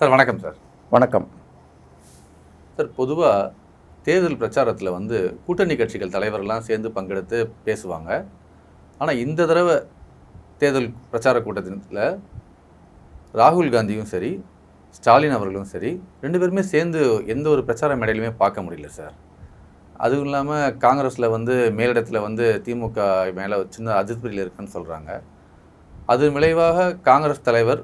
Sir வணக்கம் sir. வணக்கம் sir, பொதுவாக தேர்தல் பிரச்சாரத்தில் கூட்டணி கட்சிகள் தலைவர்கள்லாம் சேர்ந்து பங்கெடுத்து பேசுவாங்க. ஆனால் இந்த தடவை தேர்தல் பிரச்சார கூட்டத்தில் ராகுல் காந்தியும் சரி, ஸ்டாலின் அவர்களும் சரி, 2 பேருமே சேர்ந்து எந்த ஒரு பிரச்சார மேடையிலுமே பார்க்க முடியல சார். அதுவும் இல்லாமல் காங்கிரஸில் மேலிடத்தில் திமுக மேலே சின்ன அதிருப்தியில் இருக்குன்னு சொல்கிறாங்க. அது விளைவாக காங்கிரஸ் தலைவர்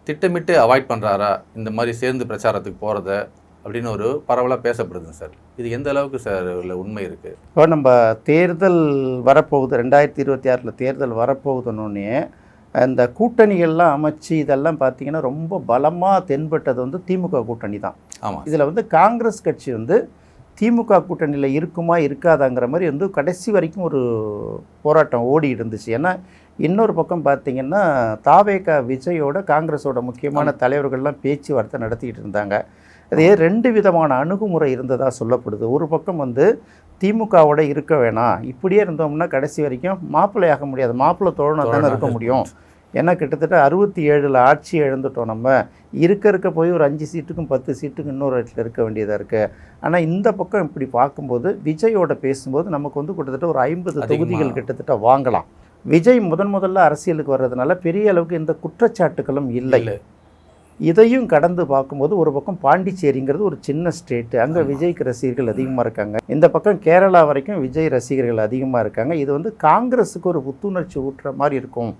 திட்டமிட்டு அவாய்ட் பண்ணுறாரா இந்த மாதிரி சேர்ந்து பிரச்சாரத்துக்கு போகிறத அப்படின்னு ஒரு பரவலாக பேசப்படுதுங்க சார். இது எந்த அளவுக்கு சார் உள்ள உண்மை இருக்குது? இப்போ நம்ம தேர்தல் வரப்போகுது, 2026 தேர்தல் வரப்போகுதுன்னொன்னே இந்த கூட்டணிகள்லாம் அமைச்சு இதெல்லாம் பார்த்திங்கன்னா ரொம்ப பலமாக தென்பட்டது திமுக கூட்டணி தான். ஆமாம். இதில் காங்கிரஸ் கட்சி திமுக கூட்டணியில் இருக்குமா இருக்காதாங்கிற மாதிரி கடைசி வரைக்கும் ஒரு போராட்டம் ஓடி இருந்துச்சு. ஏன்னா இன்னொரு பக்கம் பார்த்திங்கன்னா தாவேகா விஜயோட காங்கிரஸோட முக்கியமான தலைவர்கள்லாம் பேச்சுவார்த்தை நடத்திக்கிட்டு இருந்தாங்க. அதே 2 விதமான அணுகுமுறை இருந்ததாக சொல்லப்படுது. ஒரு பக்கம் திமுகவோட இருக்க வேணாம், இப்படியே இருந்தோம்னா கடைசி வரைக்கும் மாப்பிள்ளையாக முடியாது, மாப்பிள்ளை தோழனாக தானே இருக்க முடியும். ஏன்னா கிட்டத்தட்ட 67 ஆட்சி இழந்துட்டோம். நம்ம இருக்க போய் ஒரு 5 சீட்டுக்கும் 10 சீட்டுக்கும் இன்னொரு இடத்துல இருக்க வேண்டியதாக இருக்குது. ஆனால் இந்த பக்கம் இப்படி பார்க்கும்போது விஜயோட பேசும்போது நமக்கு கிட்டத்தட்ட ஒரு 50 தொகுதிகள் கிட்டத்தட்ட வாங்கலாம். விஜய் முதல்ல அரசியலுக்கு வர்றதுனால பெரிய அளவுக்கு இந்த குற்றச்சாட்டுகளும் இல்லை. இதையும் கடந்து பார்க்கும்போது ஒரு பக்கம் பாண்டிச்சேரிங்கிறது ஒரு சின்ன ஸ்டேட்டு, அங்கே விஜய்க்கு ரசிகர்கள் அதிகமாக இருக்காங்க. இந்த பக்கம் கேரளா வரைக்கும் விஜய் ரசிகர்கள் அதிகமாக இருக்காங்க. இது காங்கிரஸுக்கு ஒரு புத்துணர்ச்சி ஊட்டுற மாதிரி இருக்கும்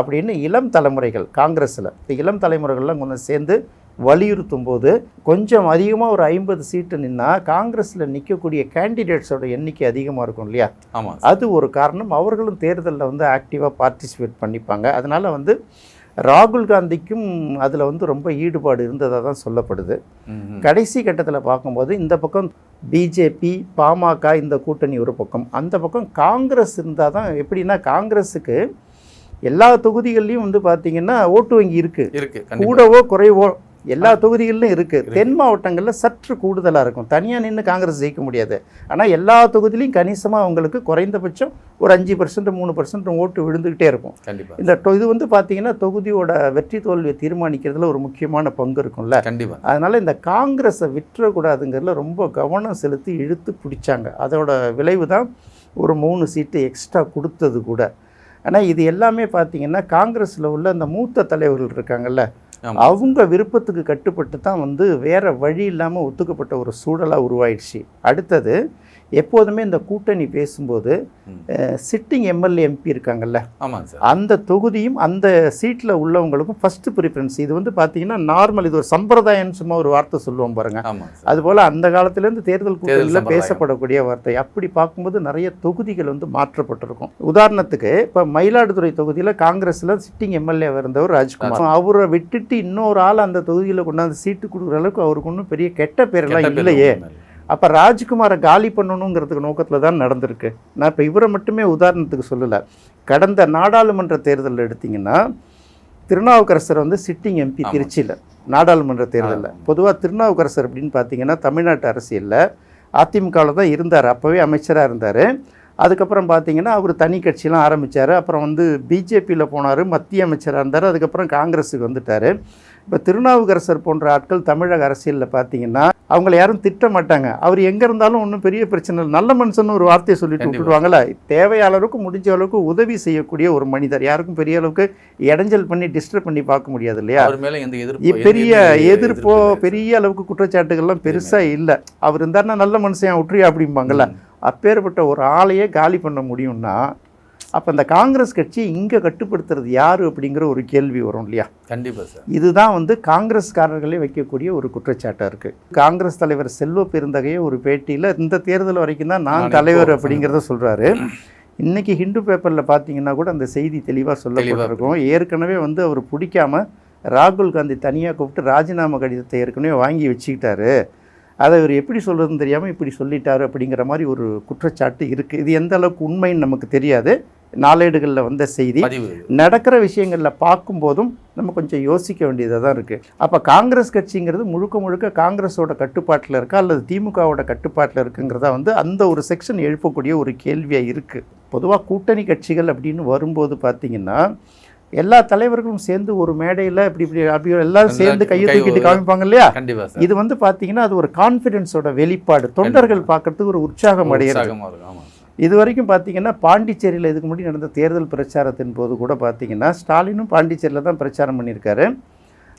அப்படின்னு இளம் தலைமுறைகள் காங்கிரஸில் இந்த இளம் தலைமுறைகள்லாம் கொஞ்சம் சேர்ந்து வலியுறுத்தும் போது கொஞ்சம் அதிகமாக ஒரு 50 சீட்டு நின்னா காங்கிரஸில் நிற்கக்கூடிய கேண்டிடேட்ஸோட எண்ணிக்கை அதிகமாக இருக்கும் இல்லையா? ஆமாம். அது ஒரு காரணம். அவர்களும் தேர்தலில் ஆக்டிவாக பார்ட்டிசிபேட் பண்ணிப்பாங்க. அதனால் ராகுல் காந்திக்கும் அதில் ரொம்ப ஈடுபாடு இருந்ததாக தான் சொல்லப்படுது. கடைசி கட்டத்தில் பார்க்கும்போது இந்த பக்கம் பிஜேபி, பாமக இந்த கூட்டணி ஒரு பக்கம், அந்த பக்கம் காங்கிரஸ் இருந்தால் தான் எப்படின்னா காங்கிரஸுக்கு எல்லா தொகுதிகள்லையும் பார்த்திங்கன்னா ஓட்டு வங்கி இருக்குது, கூடவோ குறைவோ எல்லா தொகுதிகளிலும் இருக்குது. தென் மாவட்டங்களில் சற்று கூடுதலாக இருக்கும். தனியாக நின்று காங்கிரஸ் ஜெயிக்க முடியாது. ஆனால் எல்லா தொகுதியிலையும் கணிசமாக அவங்களுக்கு குறைந்தபட்சம் ஒரு 5% 3% ஓட்டு விழுந்துக்கிட்டே இருக்கும். இந்த இது பார்த்திங்கன்னா தொகுதியோட வெற்றி தோல்வியை தீர்மானிக்கிறதுல ஒரு முக்கியமான பங்கு இருக்கும்ல. கண்டிப்பாக. அதனால் இந்த காங்கிரஸை விட்டுறக்கூடாதுங்கிறதுல ரொம்ப கவனம் செலுத்தி இழுத்து பிடிச்சாங்க. அதோட விளைவு தான் ஒரு 3 சீட்டு எக்ஸ்ட்ரா கொடுத்தது கூட. ஆனால் இது எல்லாமே பார்த்திங்கன்னா காங்கிரஸில் உள்ள அந்த மூத்த தலைவர்கள் இருக்காங்கல்ல, அவங்க விருப்பத்துக்கு கட்டுப்பட்டு தான் வேறு வழி இல்லாமல் ஒத்துக்கப்பட்ட ஒரு சூழலாக உருவாயிடுச்சு. அடுத்தது எப்போதுமே இந்த கூட்டணி பேசும்போது சிட்டிங் எம்எல்ஏ எம்பி இருக்காங்கல்ல, அந்த தொகுதியும் அந்த சீட்டில் உள்ளவங்களுக்கும் ஃபஸ்ட்டு ப்ரிஃபரன்ஸ். இது பார்த்திங்கன்னா நார்மல், இது ஒரு சம்பிரதாயம்னு சும்மா ஒரு வார்த்தை சொல்லுவோம் பாருங்கள். அதுபோல் அந்த காலத்துலேருந்து தேர்தல் கூட்டணியில் பேசப்படக்கூடிய வார்த்தை. அப்படி பார்க்கும்போது நிறைய தொகுதிகள் மாற்றப்பட்டிருக்கும். உதாரணத்துக்கு இப்போ மயிலாடுதுறை தொகுதியில் காங்கிரஸில் சிட்டிங் எம்எல்ஏ இருந்தவர் ராஜ்குமார். அவரை விட்டுட்டு இன்னொரு ஆள் அந்த தொகுதியில் கொண்டாந்து சீட்டு கொடுக்குற அளவுக்கு அவருக்கு ஒன்றும் பெரிய கெட்ட பேரெல்லாம் இல்லையே. அப்போ ராஜ்குமாரை காலி பண்ணணுங்கிறதுக்கு நோக்கத்தில் தான் நடந்திருக்கு. நான் இப்போ இவரை மட்டுமே உதாரணத்துக்கு சொல்லலை. கடந்த நாடாளுமன்ற தேர்தலில் எடுத்திங்கன்னா திருநாவுக்கரசர் சிட்டிங் எம்பி திருச்சியில் நாடாளுமன்ற தேர்தலில். பொதுவாக திருநாவுக்கரசர் அப்படின்னு பார்த்தீங்கன்னா தமிழ்நாட்டு அரசியலில் அதிமுகவில் தான் இருந்தார், அப்போவே அமைச்சராக இருந்தார். அதுக்கப்புறம் பார்த்திங்கன்னா அவர் தனி கட்சியெலாம் ஆரம்பித்தார். அப்புறம் பிஜேபியில் போனார், மத்திய அமைச்சராக இருந்தார். அதுக்கப்புறம் காங்கிரஸுக்கு வந்துட்டார். இப்போ திருநாவுக்கரசர் போன்ற ஆட்கள் தமிழக அரசியலில் பார்த்திங்கன்னா அவங்கள யாரும் திட்ட மாட்டாங்க. அவர் எங்கே இருந்தாலும் ஒன்றும் பெரிய பிரச்சனை இல்லை, நல்ல மனுஷன்னு ஒரு வார்த்தையை சொல்லிட்டு விட்டுடுவாங்களா. தேவையாளருக்கு முடிஞ்ச அளவுக்கு உதவி செய்யக்கூடிய ஒரு மனிதர், யாருக்கும் பெரிய அளவுக்கு இடைஞ்சல் பண்ணி டிஸ்டர்ப் பண்ணி பார்க்க முடியாது இல்லையா. பெரிய எதிர்ப்போ பெரிய அளவுக்கு குற்றச்சாட்டுகள்லாம் பெருசாக இல்லை. அவர் இருந்தாருன்னா நல்ல மனுஷன் விட்டுறியா அப்படிம்பாங்கள்ல. அப்பேற்பட்ட ஒரு ஆளையே காலி பண்ண முடியும்னா அப்போ இந்த காங்கிரஸ் கட்சி இங்கே கட்டுப்படுத்துறது யார் அப்படிங்கிற ஒரு கேள்வி வரும் இல்லையா. கண்டிப்பாக சார். இதுதான் காங்கிரஸ்காரர்களே வைக்கக்கூடிய ஒரு குற்றச்சாட்டாக இருக்குது. காங்கிரஸ் தலைவர் செல்வ பெருந்தகையே ஒரு பேட்டியில் இந்த தேர்தல் வரைக்கும் தான் நான் தலைவர் அப்படிங்கிறத சொல்கிறாரு. இன்றைக்கி ஹிந்து பேப்பரில் பார்த்தீங்கன்னா கூட அந்த செய்தி தெளிவாக சொல்லப்பட்டிருக்கும். ஏற்கனவே அவர் பிடிக்காம ராகுல் காந்தி தனியாக கூப்பிட்டு ராஜினாமா கடிதத்தை ஏற்கனவே வாங்கி வச்சுக்கிட்டாரு. அதை இவர் எப்படி சொல்கிறதுன்னு தெரியாமல் இப்படி சொல்லிட்டாரு அப்படிங்கிற மாதிரி ஒரு குற்றச்சாட்டு இருக்குது. இது எந்த அளவுக்கு உண்மைன்னு நமக்கு தெரியாது. நாளேடுகளில் வந்த செய்தி, நடக்கிற விஷயங்களில் பார்க்கும்போதும் நம்ம கொஞ்சம் யோசிக்க வேண்டியதாக தான் இருக்குது. அப்போ காங்கிரஸ் கட்சிங்கிறது முழுக்க காங்கிரஸோட கட்டுப்பாட்டில் இருக்கா அல்லது திமுகவோட கட்டுப்பாட்டில் இருக்குங்கிறதா அந்த ஒரு செக்ஷன் எழுப்பக்கூடிய ஒரு கேள்வியாக இருக்குது. பொதுவாக கூட்டணி கட்சிகள் அப்படின்னு வரும்போது பார்த்திங்கன்னா எல்லா தலைவர்களும் சேர்ந்து ஒரு மேடையில் அப்படி எல்லாரும் சேர்ந்து கையை தூக்கிட்டு காமிப்பாங்க இல்லையா? கண்டிப்பாக சார். இது வந்து பார்த்தீங்கன்னா அது ஒரு கான்ஃபிடென்ஸோட வெளிப்பாடு. தொண்டர்கள் பார்க்கறதுக்கு ஒரு உற்சாகம் அடைகிறது. இது வரைக்கும் பார்த்தீங்கன்னா பாண்டிச்சேரியில் இதுக்கு முன்னாடி நடந்த தேர்தல் பிரச்சாரத்தின் போது கூட பார்த்தீங்கன்னா ஸ்டாலினும் பாண்டிச்சேரியில் தான் பிரச்சாரம் பண்ணியிருக்காரு.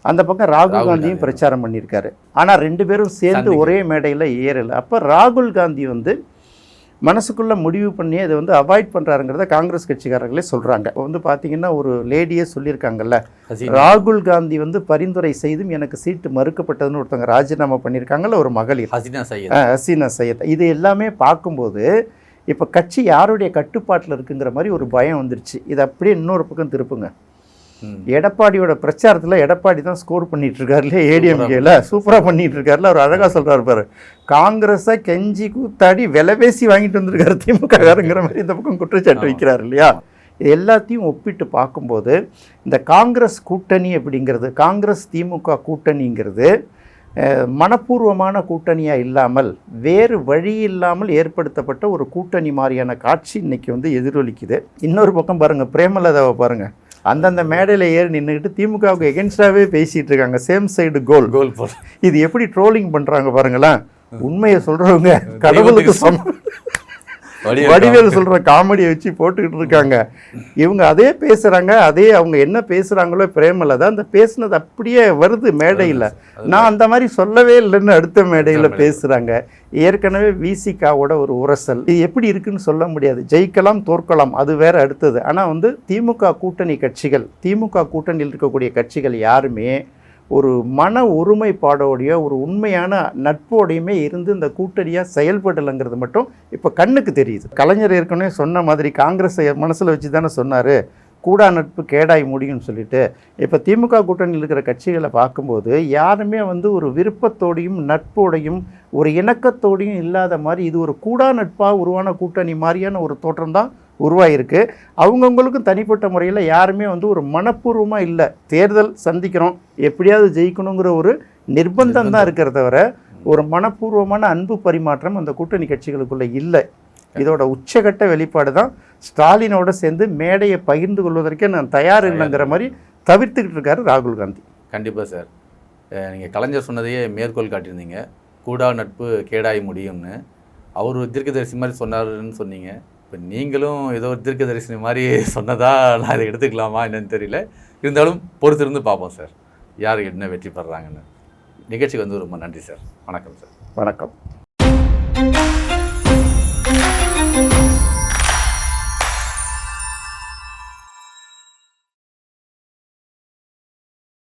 அந்த பக்கம் ராகுல் காந்தியும் பிரச்சாரம் பண்ணியிருக்காரு. ஆனால் 2 பேரும் சேர்ந்து ஒரே மேடையில் ஏறலை. அப்போ ராகுல் காந்தி வந்து மனசுக்குள்ளே முடிவு பண்ணி அதை வந்து அவாய்ட் பண்ணுறாருங்கிறத காங்கிரஸ் கட்சிக்காரர்களே சொல்கிறாங்க. இப்போ வந்து பார்த்தீங்கன்னா ஒரு லேடியே சொல்லியிருக்காங்கல்ல, ராகுல் காந்தி வந்து பரிந்துரை செய்தும் எனக்கு சீட்டு மறுக்கப்பட்டதுன்னு ஒருத்தவங்க ராஜினாமா பண்ணியிருக்காங்கல்ல, ஒரு மகளிர் ஹசீனா சையத். இது எல்லாமே பார்க்கும்போது இப்போ கட்சி யாருடைய கட்டுப்பாட்டில் இருக்குங்கிற மாதிரி ஒரு பயம் வந்துருச்சு. இது அப்படியே இன்னொரு பக்கம் திருப்புங்க. எடப்பாடியோட பிரச்சாரத்தில் எடப்பாடி தான் ஸ்கோர் பண்ணிட்டு இருக்காருல்ல, ஏடிஎம்கேல சூப்பராக பண்ணிட்டு இருக்காருல. அவர் அழகாக சொல்கிறாரு பாரு, காங்கிரஸை கெஞ்சி கூத்தாடி விலை பேசி வாங்கிட்டு வந்திருக்காரு திமுகங்கிற மாதிரி இந்த பக்கம் குற்றச்சாட்டு வைக்கிறார் இல்லையா? எல்லாத்தையும் ஒப்பிட்டு பார்க்கும்போது இந்த காங்கிரஸ் கூட்டணி அப்படிங்கிறது, காங்கிரஸ் திமுக கூட்டணிங்கிறது மனப்பூர்வமான கூட்டணியாக இல்லாமல் வேறு வழி இல்லாமல் ஏற்படுத்தப்பட்ட ஒரு கூட்டணி மாதிரியான காட்சி இன்னைக்கு வந்து எதிரொலிக்குது. இன்னொரு பக்கம் பாருங்கள், பிரேமலதாவை பாருங்கள், அந்தந்த மேடையில் ஏறி நின்றுக்கிட்டு திமுகவுக்கு எகென்ஸ்டாகவே பேசிகிட்டு இருக்காங்க. சேம் சைடு கோல். இது எப்படி ட்ரோலிங் பண்ணுறாங்க பாருங்களேன். உண்மையை சொல்கிறவங்க கடவுளுக்கு வடிவேல் சொல்கிற காமெடியை வச்சு போட்டுக்கிட்டு இருக்காங்க. இவங்க அதே பேசுகிறாங்க, அதே அவங்க என்ன பேசுகிறாங்களோ பிரேமலதா அந்த பேசுனது அப்படியே வருது மேடையில். நான் அந்த மாதிரி சொல்லவே இல்லைன்னு அடுத்த மேடையில் பேசுகிறாங்க. ஏற்கனவே விசிகாவோட ஒரு உரசல். இது எப்படி இருக்குன்னு சொல்ல முடியாது. ஜெயிக்கலாம் தோற்கலாம், அது வேற அடுத்தது. ஆனால் வந்து திமுக கூட்டணி கட்சிகள், திமுக கூட்டணியில் இருக்கக்கூடிய கட்சிகள் யாருமே ஒரு மன ஒருமைப்பாடோடைய ஒரு உண்மையான நட்போடையுமே இருந்து இந்த கூட்டணியாக செயல்படலைங்கிறது மட்டும் இப்போ கண்ணுக்கு தெரியுது. கலைஞர் ஏற்கனவே சொன்ன மாதிரி காங்கிரஸை மனசில் வச்சு தானே சொன்னார், கூடா நட்பு கேடாய் முடியும்னு சொல்லிட்டு. இப்போ திமுக கூட்டணியில் இருக்கிற கட்சிகளை பார்க்கும்போது யாருமே வந்து ஒரு விருப்பத்தோடையும் நட்போடையும் ஒரு இணக்கத்தோடையும் இல்லாத மாதிரி இது ஒரு கூடா நட்பாக உருவான கூட்டணி மாதிரியான ஒரு தோற்றம் தான் உருவாயிருக்கு. அவங்கவுங்களுக்கும் தனிப்பட்ட முறையில் யாருமே வந்து ஒரு மனப்பூர்வமாக இல்லை. தேர்தல் சந்திக்கிறோம், எப்படியாவது ஜெயிக்கணுங்கிற ஒரு நிர்பந்தம் தான் இருக்கிறத தவிர ஒரு மனப்பூர்வமான அன்பு பரிமாற்றம் அந்த கூட்டணி கட்சிகளுக்குள்ளே இல்லை. இதோட உச்சகட்ட வெளிப்பாடு தான் ஸ்டாலினோட சேர்ந்து மேடையை பகிர்ந்து கொள்வதற்கே நான் தயார் இல்லைங்கிற மாதிரி தவிர்த்துக்கிட்டு இருக்காரு ராகுல் காந்தி. கண்டிப்பாக சார். நீங்கள் கலைஞர் சொன்னதையே மேற்கோள் காட்டியிருந்தீங்க, கூடா நட்பு கேடாய் முடியும்னு. அவர் தீர்க்கதரிசி மாதிரி சொன்னாருன்னு சொன்னீங்க. இப்போ நீங்களும் ஏதோ ஒரு தீர்க்கதரிசி மாதிரி சொன்னதா நான் இதை எடுத்துக்கலாமா என்னன்னு தெரியல. இருந்தாலும் பொறுத்திருந்து பார்ப்போம் சார், யார் என்ன வெற்றி பெறாங்கன்னு. நிகழ்ச்சிக்கு வந்து ரொம்ப நன்றி சார். வணக்கம் சார். வணக்கம்.